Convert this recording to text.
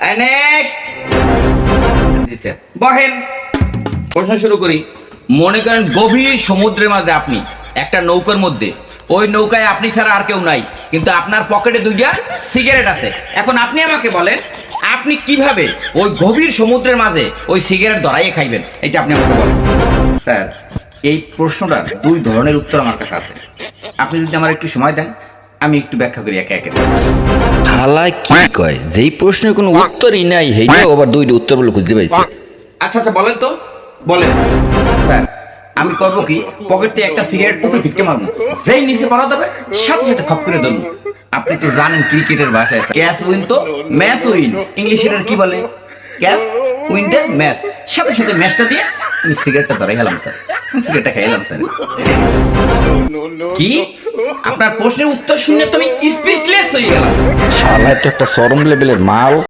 Next বহেন। প্রশ্ন শুরু করি। মনে করেন গভীর সমুদ্রের মাঝে আপনি একটা নৌকার মধ্যে, ওই নৌকায় আপনি ছাড়া আর কেউ নাই, কিন্তু আপনার পকেটে 2টা সিগারেট আছে। এখন আপনি আমাকে বলেন, আপনি কিভাবে ওই গভীর সমুদ্রের মাঝে ওই সিগারেট ধরাইয়ে খাইবেন? এটা আপনি আমাকে বলেন। স্যার, এই প্রশ্নটার 2 ধরনের উত্তর আমার কাছে আছে। আপনি যদি আমার একটু সময় দেন, আমি একটু ব্যাখ্যা করি একে একে। হালায় কি কয়, যেই প্রশ্নের কোনো উত্তরই নাই সেইটাও আবার 2টা উত্তর বলে খুঁজতে পাইছে। আচ্ছা আচ্ছা, বলেন তো, বলেন। স্যার, আমি করবো কি, পকেট থেকে একটা সিগারেট উপরে ভিটকে মারবো, যেই নিচে পড়া যাবে সাথে সাথে খপ করে ধরবো। আপনি তো জানেন ক্রিকেটের ভাষায় ক্যাচ উইন তো ম্যাচ উইন, ইংলিশে কি বলে? Catch win the match. সাথে সাথে ম্যাচটা দিয়ে আমি সিগারেটটা ধরে গেলাম স্যার, সিগারেটটা খাইলাম স্যার। কি আপনার প্রশ্নের উত্তর শুনে তুমি স্পিচলেস হয়ে গেলাম। শালায় তো একটা চরম লেভেলের মাল।